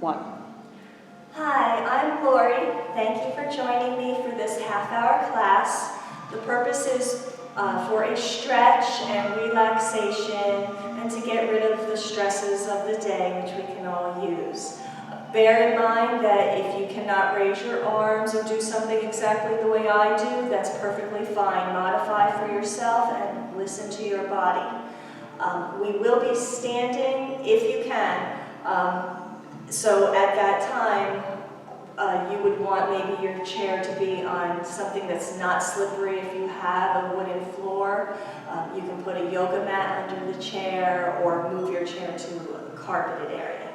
1. Hi, I'm Lori. Thank you for joining me for this half-hour class. The purpose is for a stretch and relaxation and to get rid of the stresses of the day, which we can all use. Bear in mind that if you cannot raise your arms or do something exactly the way I do, that's perfectly fine. Modify for yourself and listen to your body. We will be standing if you can. So at that time, you would want maybe your chair to be on something that's not slippery. If you have a wooden floor, you can put a yoga mat under the chair or move your chair to a carpeted area.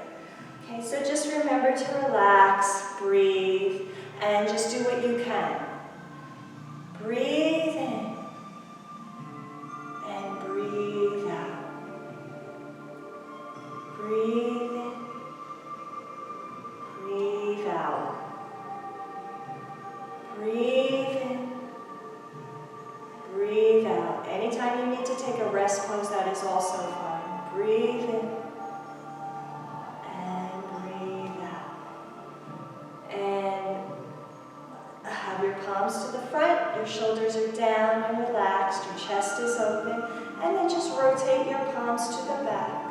Okay, so just remember to relax, breathe, and just do what you can. Breathe in and breathe out. Breathe in, breathe out. Breathe in, breathe out. Anytime you need to take a rest pose, that is also fine. Breathe in and breathe out. And have your palms to the front, your shoulders are down and relaxed, your chest is open, and then just rotate your palms to the back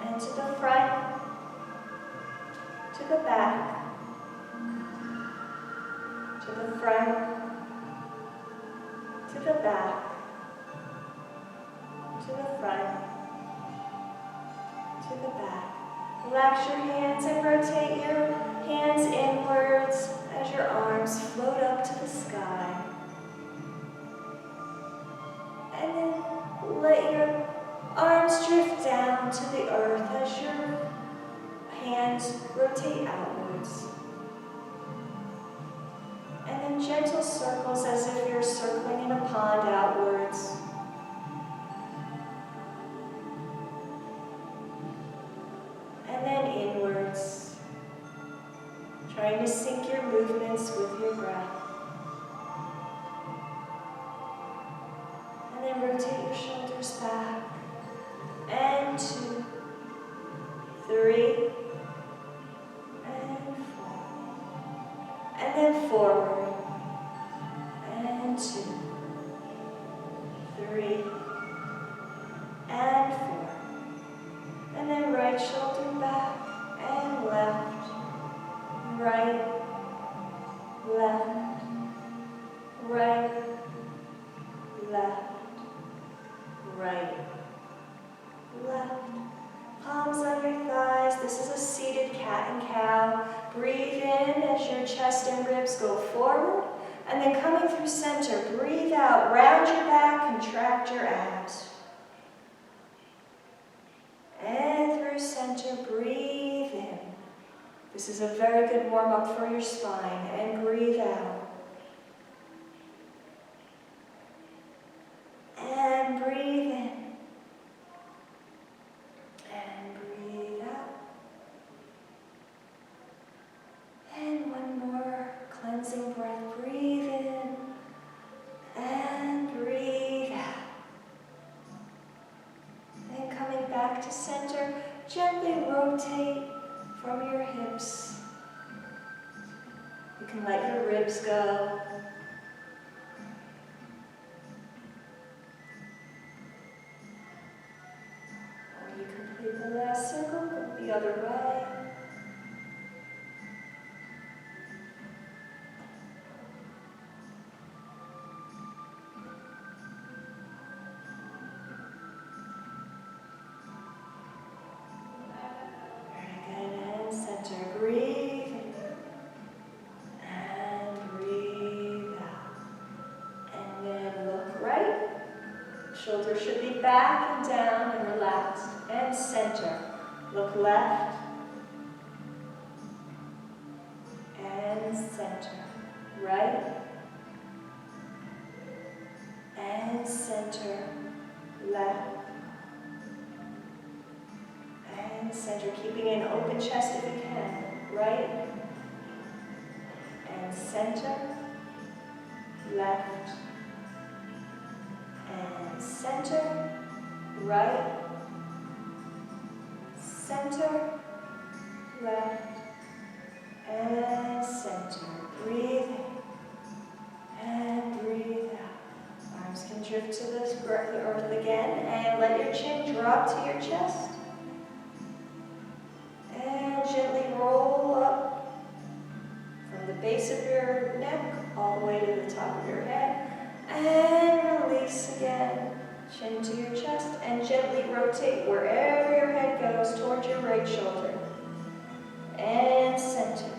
and to the front, to the back, to the front, to the back, to the front, to the back. Relax your hands and rotate your hands inwards as your arms float up to the sky. And then let your arms drift down to the earth as your hands rotate outwards. And then gentle circles as if you're circling in a pond outwards. And then inwards, trying to sync your movements with your breath. And then rotate your shoulders back. And 2, 3, and 4. And then forward. And 2, 3, and 4. And then right shoulder back and left, right, left, right, left, right, left. Palms on your thighs. This is a seated cat and cow. Breathe in as your chest and ribs go forward. And then coming through center, breathe out, round your back, contract your abs. And through center, breathe in. This is a very good warm-up for your spine. And breathe out. And breathe in. And breathe out. And one more cleansing breath. Breathe in. And breathe out. And coming back to center, gently rotate from your hips. You can let your ribs go. When you complete the last circle, go the other way. Breathe in and breathe out. And then look right. Shoulders should be back and down and relaxed. And center. Look left. And center. Right. And center. Left. And center, keeping an open chest if you can. Right, and center, left, and center, right, center, earth again, and let your chin drop to your chest. And gently roll up from the base of your neck all the way to the top of your head. And release again, chin to your chest, and gently rotate wherever your head goes towards your right shoulder. And center,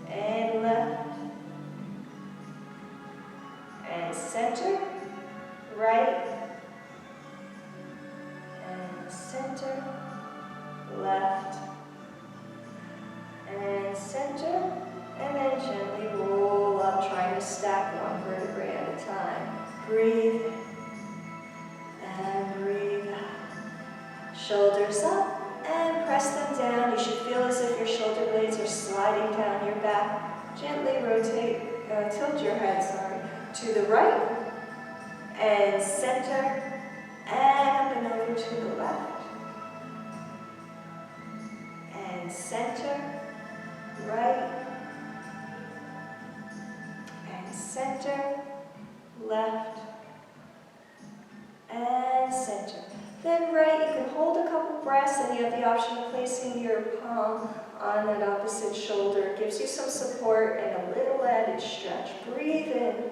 and left, and center, right, and center, left, and center, and then gently roll up, trying to stack one vertebrae at a time. Breathe in and breathe out. Shoulders up and press them down. You should feel as if your shoulder blades are sliding down your back. Gently rotate, tilt your head, to the right, and center, and up and over to the left, and center, right, and center, left, and center. Then right, you can hold a couple breaths, and you have the option of placing your palm on that opposite shoulder. It gives you some support and a little added stretch. Breathe in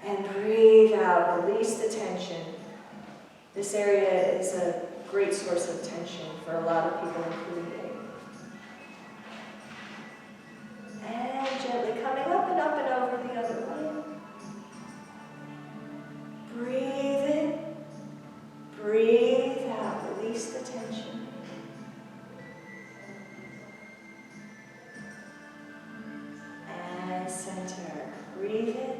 and breathe out. Release the tension. This area is a great source of tension for a lot of people, including me. And gently coming up and over the other way. Breathe in, breathe out. Release the tension. And center. Breathe in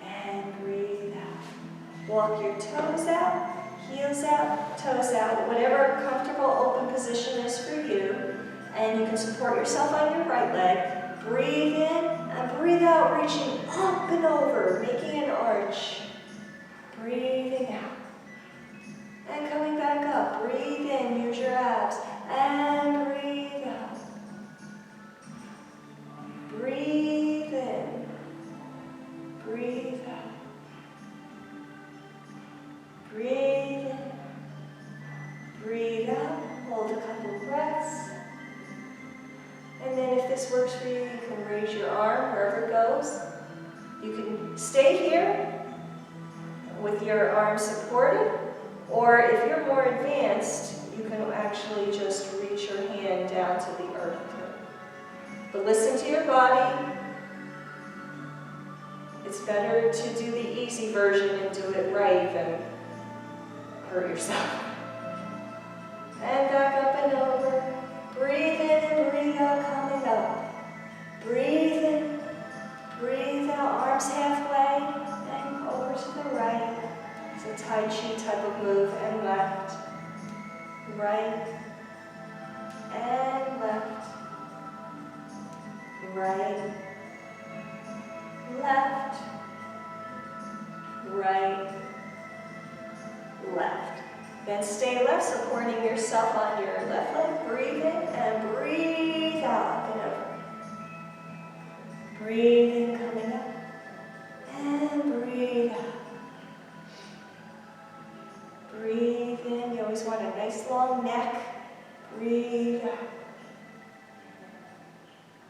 and breathe out. Walk your toes out, heels out, toes out, whatever comfortable open position is for you. And you can support yourself on your right leg. Breathe in and breathe out, reaching up and over, making an arch. Breathing out. And coming back up. Breathe in, use your abs. And breathe out. Breathe in. Breathe out. Breathe in. Breathe out. Hold a couple breaths. And then if this works for you, you can raise your arm wherever it goes. You can stay here with your arms supported, or if you're more advanced, you can actually just reach your hand down to the earth. But listen to your body. It's better to do the easy version and do it right than hurt yourself. And back up and over. Breathe in and breathe out, coming up. Breathe in, breathe out, arms halfway, and over to the right. It's a Tai Chi type of move, and left, right, and left, right, left, right, left. Then stay left, supporting yourself on your left leg. Breathe in and breathe out, up and over. Breathe in, coming up, and breathe out. Breathe in. You always want a nice long neck. Breathe out.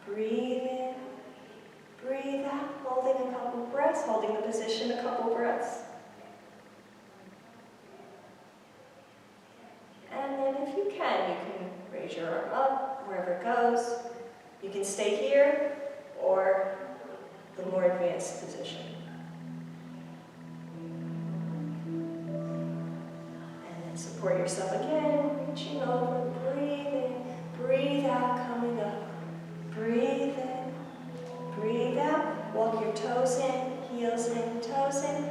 Breathe in. Breathe out. Holding a couple breaths. Holding the position a couple breaths. And then if you can raise your arm up wherever it goes. You can stay here or the more advanced position. Support yourself again, reaching over, breathing, breathe out, coming up. Breathe in, breathe out. Walk your toes in, heels in, toes in.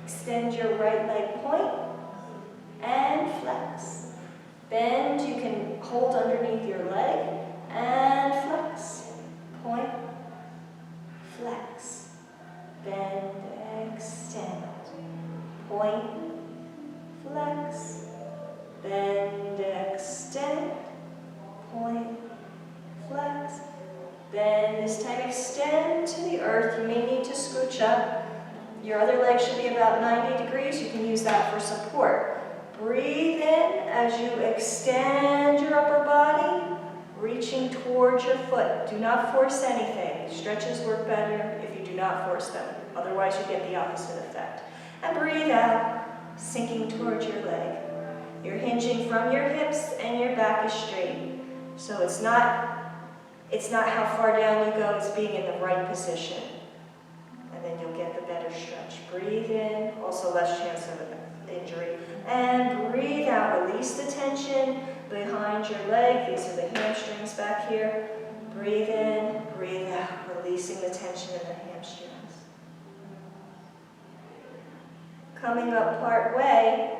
Extend your right leg point and flex. Bend, you can hold underneath your leg and flex. Point, flex. Bend, extend. Point, flex, bend, extend, point, flex, bend. This time extend to the earth. You may need to scooch up. Your other leg should be about 90 degrees. You can use that for support. Breathe in as you extend your upper body, reaching towards your foot. Do not force anything. Stretches work better if you do not force them. Otherwise, you get the opposite effect. And breathe out, sinking towards your leg. You're hinging from your hips and your back is straight. So it's not how far down you go, it's being in the right position. And then you'll get the better stretch. Breathe in, also less chance of injury. And breathe out, release the tension behind your leg. These are the hamstrings back here. Breathe in, breathe out, releasing the tension in the hamstrings. Coming up part way,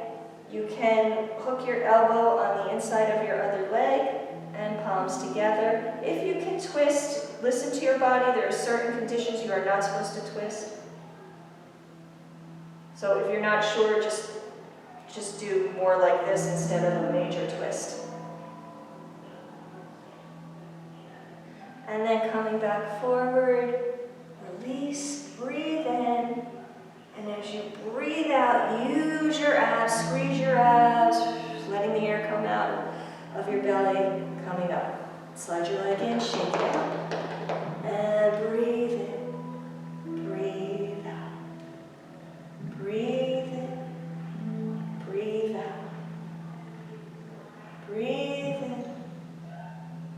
you can hook your elbow on the inside of your other leg and palms together. If you can twist, listen to your body. There are certain conditions you are not supposed to twist. So if you're not sure, just do more like this instead of a major twist. And then coming back forward, release, breathe in, and as you breathe out, use your abs, squeeze your abs, letting the air come out of your belly, coming up. Slide your leg in, shake it out, and breathe in, breathe out, breathe in, breathe out, breathe in,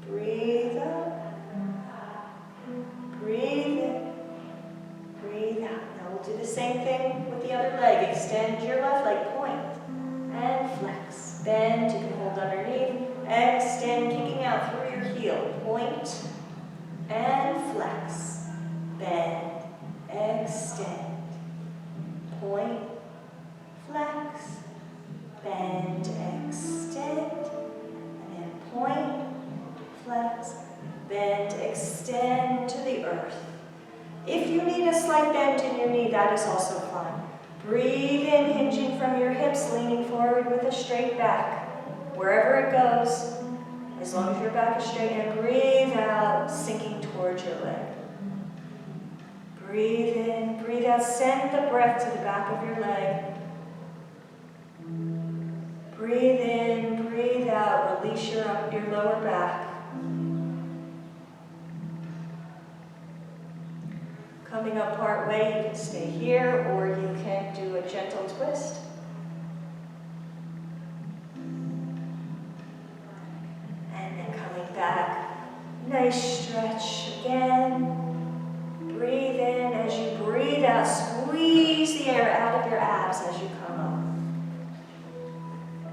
breathe out, breathe in, breathe out. Now we'll do the same thing with the other leg. Extend your left leg, point, and flex. Bend, you can hold underneath. Extend, kicking out through your heel. Point, and flex. Bend, extend. Point, flex, bend, extend. And then point, flex, bend, extend to the earth. If you need a slight bend in your knee, that is also fine. Breathe in, hinging from your hips, leaning forward with a straight back. Wherever it goes, as long as your back is straight, and breathe out, sinking towards your leg. Breathe in, breathe out, send the breath to the back of your leg. Breathe in, breathe out, release your lower back. Coming up part way, you can stay here or you can do a gentle twist. And then coming back, nice stretch again. Breathe in. As you breathe out, squeeze the air out of your abs as you come up.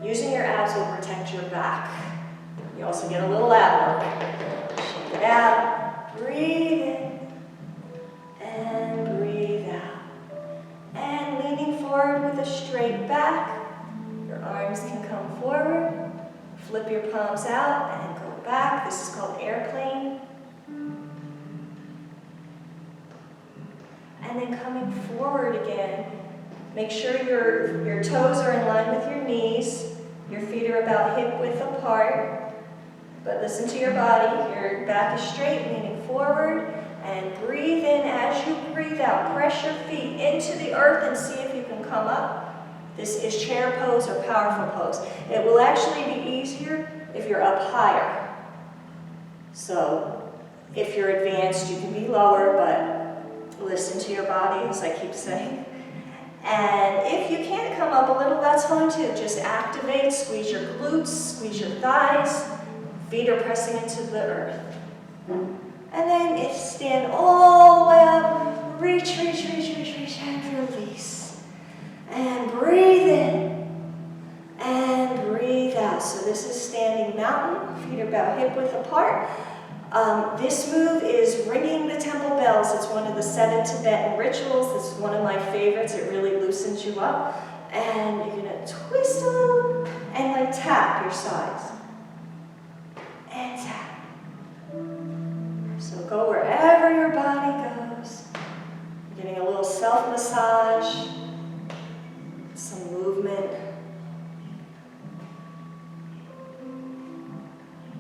Using your abs will protect your back. You also get a little ab work. Shake it out, breathe in. And breathe out. And leaning forward with a straight back. Your arms can come forward. Flip your palms out and go back. This is called airplane. And then coming forward again. Make sure your toes are in line with your knees. Your feet are about hip width apart. But listen to your body. Your back is straight, leaning forward. And breathe in as you breathe out. Press your feet into the earth and see if you can come up. This is chair pose or powerful pose. It will actually be easier if you're up higher. So if you're advanced, you can be lower, but listen to your body, as I keep saying. And if you can't come up a little, that's fine too. Just activate, squeeze your glutes, squeeze your thighs. Feet are pressing into the earth. And then stand all the way up, reach, and release. And breathe in, and breathe out. So this is standing mountain, feet are about hip width apart. This move is ringing the temple bells. It's one of the 7 Tibetan rituals. This is one of my favorites. It really loosens you up. And you're gonna twist a little, and like tap your sides. And tap. So go wherever your body goes. You're getting a little self-massage, some movement.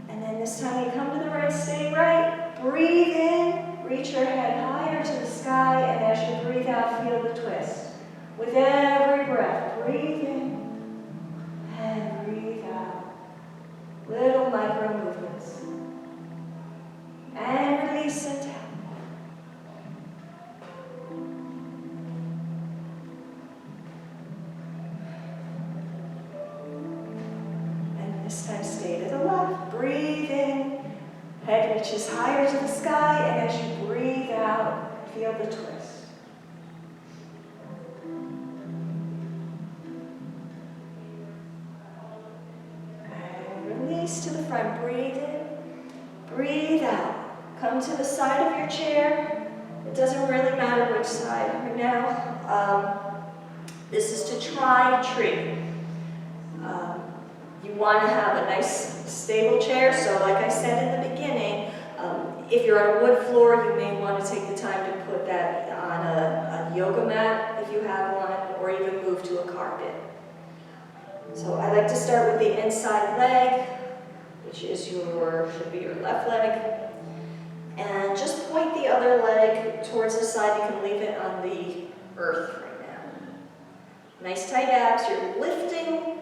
And then this time you come to the right, stay right. Breathe in reach your head higher to the sky, and as you breathe out, feel the twist. With every breath, breathe in and breathe out. Little micro movements. And release it down. And this time stay to the left. Breathe in. Head reaches higher to the sky, and as you breathe out, feel the twist. And release to the front. Breathe in, breathe out. Come to the side of your chair. It doesn't really matter which side right now. This is to try tree. You want to have a nice stable chair, so like I said in the beginning, if you're on a wood floor, you may want to take the time to put that on a yoga mat if you have one, or even move to a carpet. So I like to start with the inside leg, which is should be your left leg. And just point the other leg towards the side. You can leave it on the earth right now. Nice tight abs. You're lifting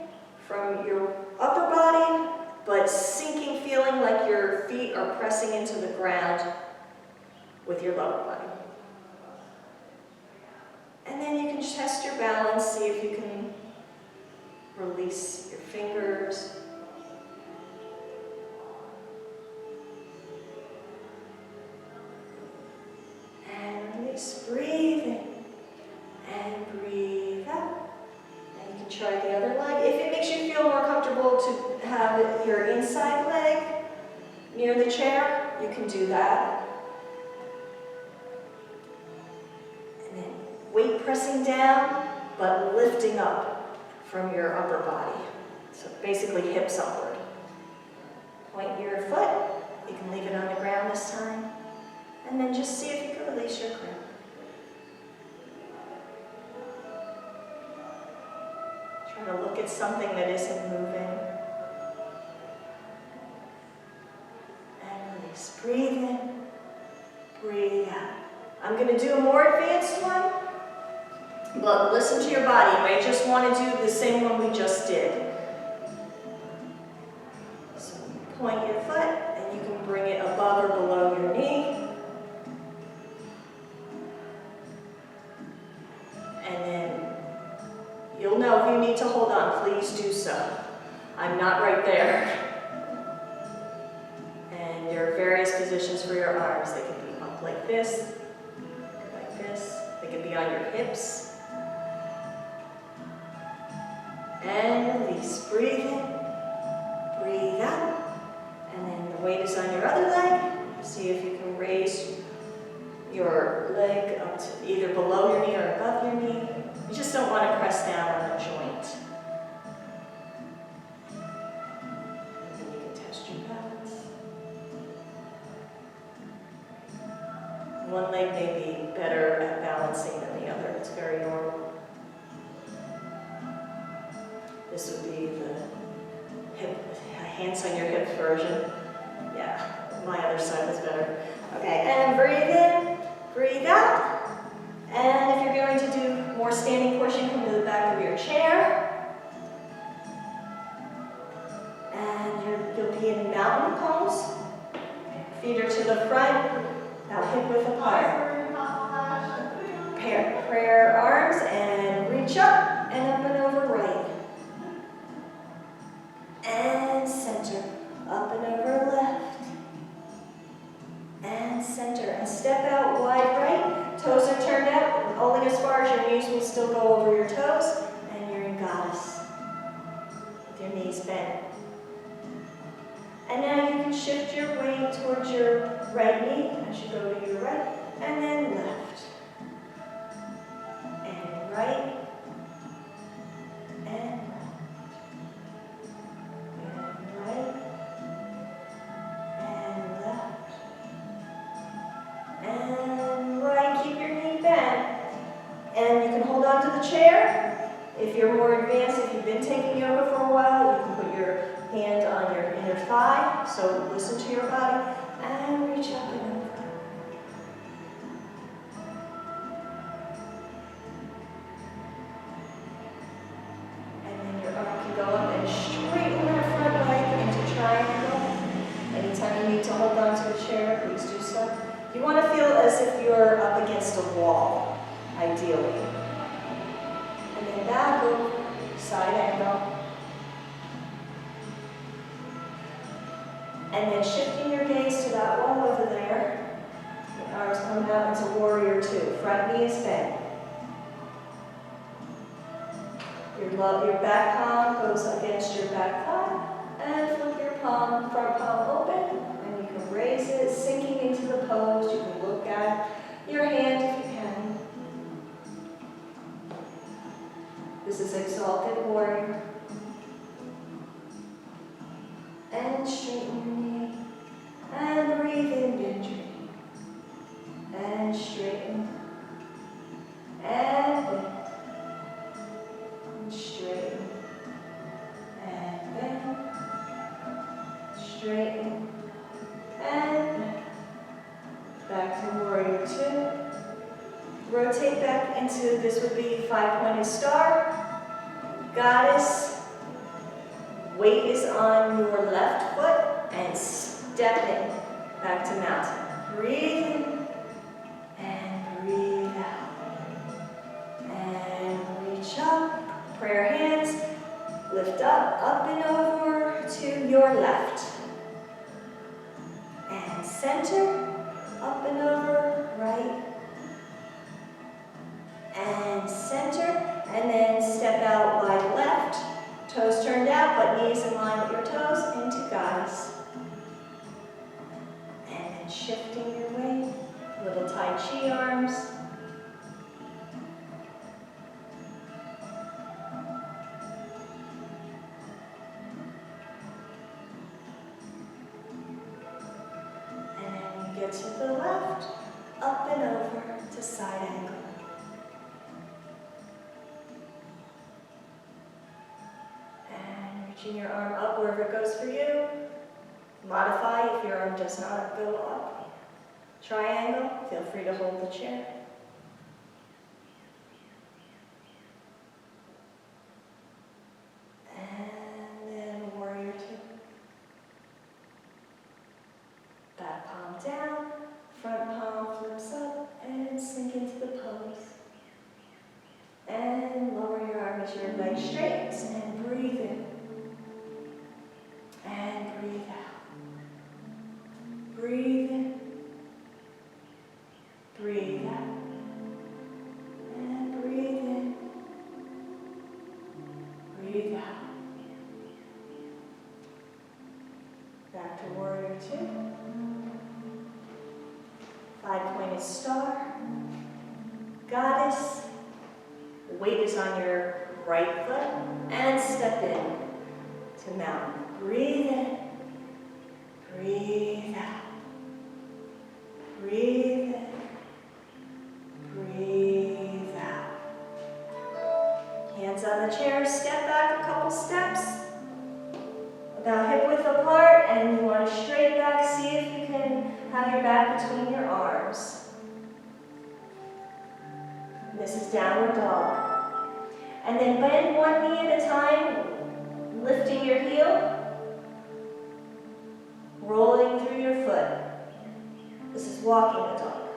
from your upper body, but sinking, feeling like your feet are pressing into the ground with your lower body. And then you can test your balance, see if you can release your fingers. And release. Breathe in and breathe out. And you can try the other leg. If it makes you feel more comfortable to have your inside leg near the chair, you can do that. And then weight pressing down, but lifting up from your upper body. So basically hips upward. Point your foot. You can leave it on the ground this time. And then just see if you can release your grip. Try to look at something that isn't moving. And release. Breathe in, breathe out. I'm going to do a more advanced one, but listen to your body. You may just want to do the same one we just did. So point your foot, and you can bring it above or below your knee. And then you'll know if you need to hold on, please do so. I'm not right there. And there are various positions for your arms. They can be up like this, like this. They can be on your hips. And release. Breathe in, breathe out. And then the weight is on your other leg. See if you can raise your leg up to either below your knee or above your knee. You just don't want to press down on a joint. And then you can test your balance. One leg may be better at balancing than the other. It's very normal. This would be the hip, hands on your hips version. Yeah, my other side was better. Okay, and breathe in, breathe out. And if you're going to do more standing portion, come to the back of your chair. And you'll be in mountain pose. Feet are to the front, now hip width apart. Prayer arms and reach up and up and over right. And center, up and over left. And center, and step out wide right. Toes are turned out, only as far as your knees will still go over your toes, and you're in goddess with your knees bent. And now you can shift your weight towards your right knee as you go to your right, and then left. And right, and left. And right, and left. And right, keep your knee bent. And you can hold on to the chair. If you're more advanced, if you've been taking yoga for a while, you can put your hand on your inner thigh. So listen to your body and reach up and over. chair, please do so. You want to feel as if you're up against a wall, ideally. And then back over, side angle. And then shifting your gaze to that wall over there. The arms come out into warrior two. Front knee is bent. Your back palm goes against your back thigh. And flip your palm, front palm open. And you can raise it, sinking into the pose. You can look at your hand if you can. This is exalted warrior. And straighten your knee. And breathe in, bend your knee. And straighten. And bend. And straighten. And bend. Straighten. And bend. Back to warrior two. Rotate back into, this would be 5-pointed star. Goddess. Weight is on your left foot and step in. Back to mountain. Breathe in and breathe out. And reach up. Prayer hands. Lift up and over to your left. And center. Up and over, right. And center. And then step out wide left. Toes turned out, but knees in line with your toes, into goddess. And then shifting your weight, little Tai Chi arms. And then you get to the left, up and over to side angle. Reaching your arm up wherever it goes for you. Modify if your arm does not go up. Triangle, feel free to hold the chair. And then warrior two. Back palm down, front palm flips up and sink into the pose. And lower your arm as your leg straightens and breathe in. And breathe out. Breathe in. Breathe out. And breathe in. Breathe out. Back to warrior two. 5-pointed star. Goddess. The weight is on your right foot. And step in to mountain. Breathe in, breathe out, breathe in, breathe out. Hands on the chair, step back a couple steps, about hip width apart, and you want to straight back, see if you can have your back between your arms. This is downward dog. And then bend one knee at a time, lifting your heel. Rolling through your foot. This is walking the dog.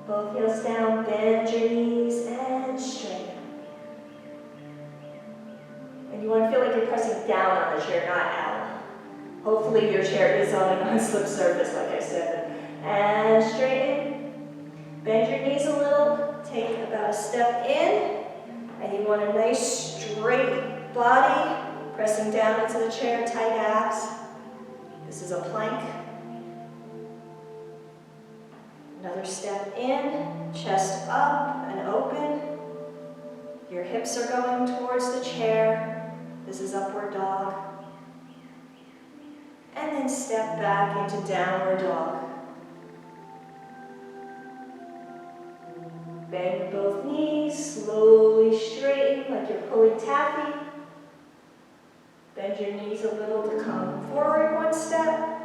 Both heels down, bend your knees and straighten. And you want to feel like you're pressing down on the chair, not out. Hopefully your chair is on a non-slip surface, like I said. And straighten. Bend your knees a little. Take about a step in. And you want a nice straight body. Pressing down into the chair, tight abs. This is a plank. Another step in, chest up and open. Your hips are going towards the chair. This is upward dog. And then step back into downward dog. Bend both knees, slowly straighten like you're pulling taffy. Bend your knees a little to come forward one step.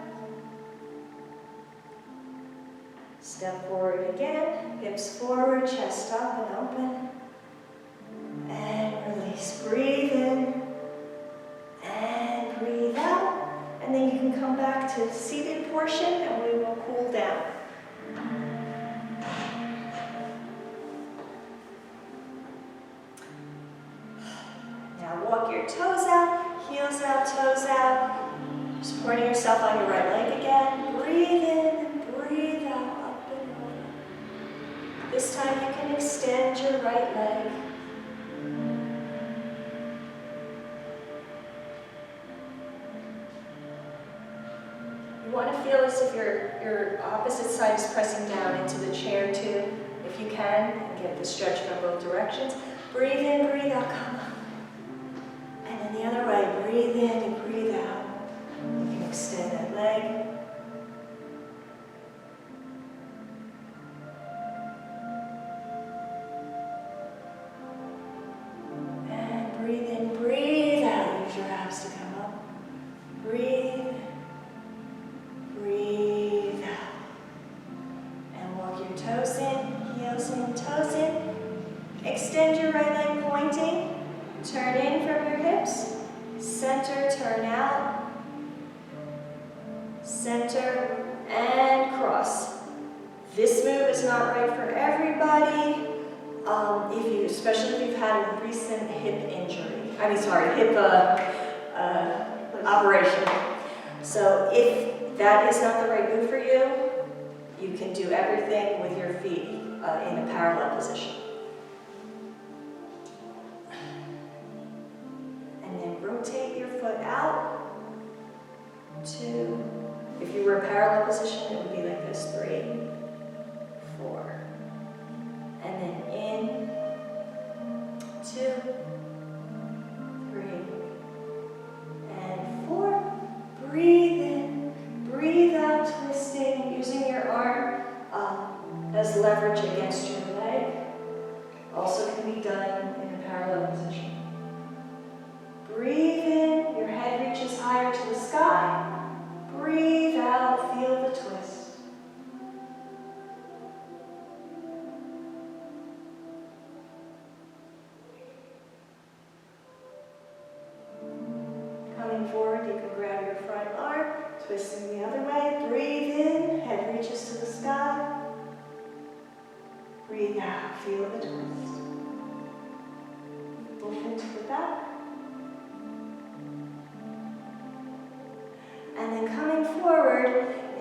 Step forward again, hips forward, chest up and open. And release, breathe in. And breathe out. And then you can can come back to seated portion and we will cool down. Now walk your toes out, heels out, toes out. Supporting yourself on your right leg again. Breathe in and breathe out, up and over. This time you can extend your right leg. You want to feel as if your opposite side is pressing down into the chair too, if you can, and get the stretch from both directions. Breathe in, breathe out, come up. And then the other way, breathe in and breathe out. You can extend that leg. And breathe in, breathe out. Use your abs to come up. Breathe. Breathe out. And walk your toes in, heels in, toes in. Extend your right leg pointing. Turn in from your hips. Center, turn out. Center and cross. This move is not right for everybody. Especially if you've had a recent hip operation. So if that is not the right move for you, you can do everything with your feet in a parallel position. And then rotate your foot out. 2. If you were a parallel position, it would be like this. 3, 4. And then in. 2, 3, and 4. Breathe in, breathe out, twisting, using your arm as leverage against your leg. Also can be done in a parallel position. Breathe in, your head reaches higher to the sky. Breathe out, feel the twist. Coming forward, you can grab your front arm, twisting the other way. Breathe in, head reaches to the sky. Breathe out, feel the twist. Move into the back. And then coming forward,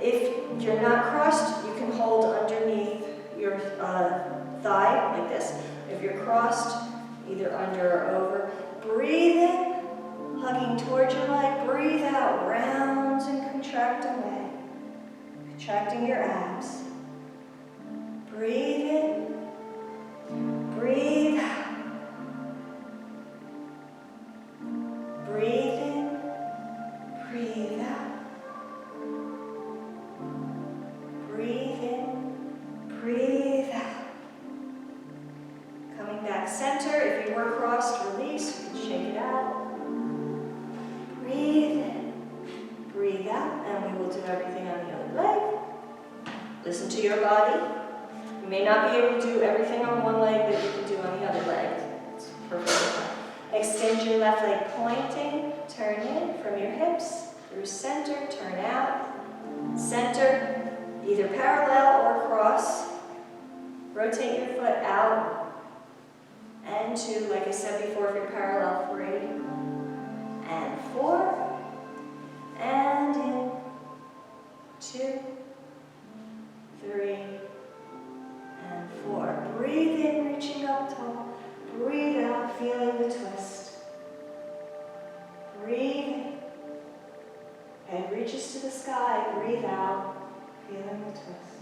if you're not crossed, you can hold underneath your thigh like this. If you're crossed, either under or over. Breathe in, hugging towards your leg. Breathe out, round and contract away. Contracting your abs. Breathe in, breathe out. Breathe in, breathe out. Breathe in, breathe out. Coming back center. If you were crossed, release. You can shake it out. Breathe in, breathe out, and we will do everything on the other leg. Listen to your body. You may not be able to do everything on one leg that you can do on the other leg. It's perfectly fine. Extend your left leg pointing, turn in from your hips, through center, turn out. Center, either parallel or cross. Rotate your foot out. And 2, like I said before, if you're parallel, 3. And 4. And in. 2, 3, and 4. Breathe in, reaching up tall. Breathe out, feeling the twist. Breathe in. Head reaches to the sky. Breathe out, feeling the twist.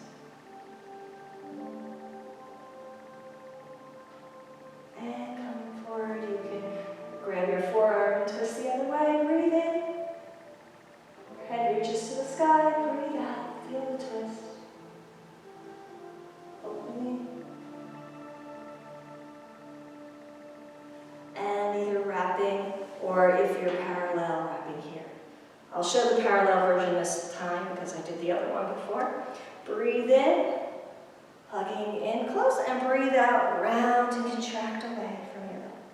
And coming forward, you can grab your forearm and twist the other way. Breathe in. Head reaches to the sky. Breathe out, feel the twist. Opening. And either wrapping, or if you're parallel, wrapping here. I'll show the parallel version this time because I did the other one before. Breathe in, hugging in close, and breathe out, round and contract away from your belly.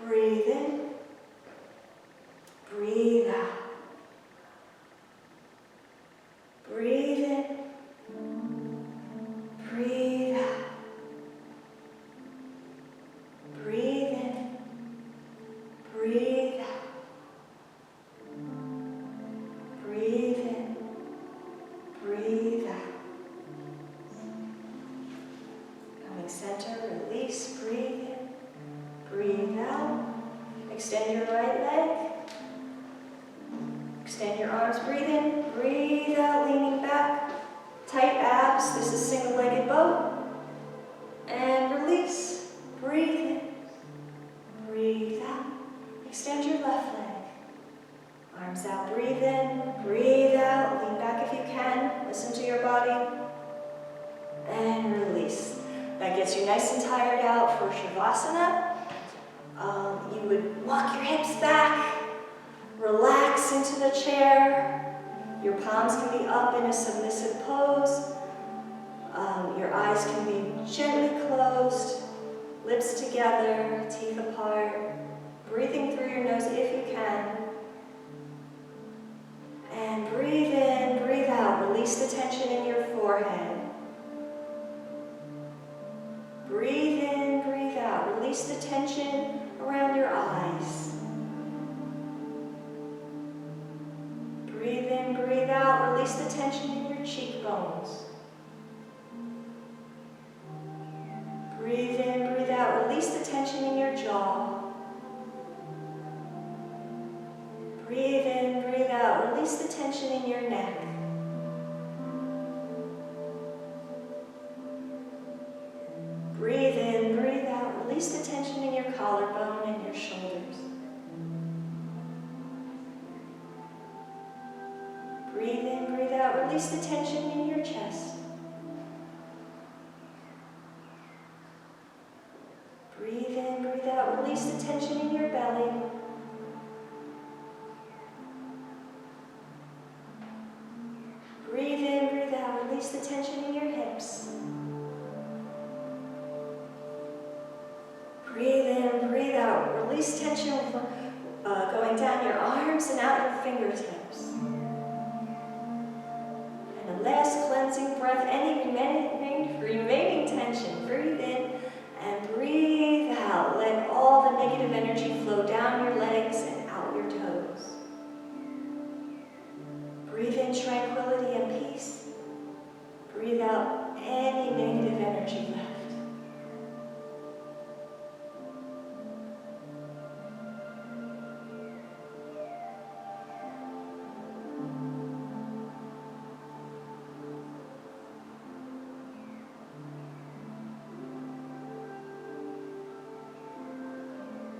Breathe in, breathe out. Extend your arms, breathe in, breathe out, leaning back. Tight abs, this is single-legged boat. And release, breathe in, breathe out. Extend your left leg. Arms out, breathe in, breathe out, lean back if you can, listen to your body. And release. That gets you nice and tired out for Shavasana. You would walk your hips back, relax into the chair. Your palms can be up in a submissive pose. Your eyes can be gently closed, lips together, teeth apart. Breathing through your nose if you can. And breathe in, breathe out. Release the tension in your forehead. Breathe in, breathe out. Release the tension around your eyes. Breathe in, breathe out. Release the tension in your cheekbones. Breathe in, breathe out. Release the tension in your jaw. Breathe in, breathe out. Release the tension in your neck. Breathe in, breathe out. Release the tension in your collarbone and your shoulders. Breathe in, breathe out. Release the tension in your chest. Breathe in, breathe out. Release the tension in your belly. Breathe in, breathe out. Release the tension in your hips. Breathe in, breathe out. Release tension going down your arms and out your fingertips. And a last cleansing breath. Any remaining tension. Breathe in and breathe out. Let all the negative energy flow down your legs and out your toes. Breathe in tranquility and peace. Breathe out any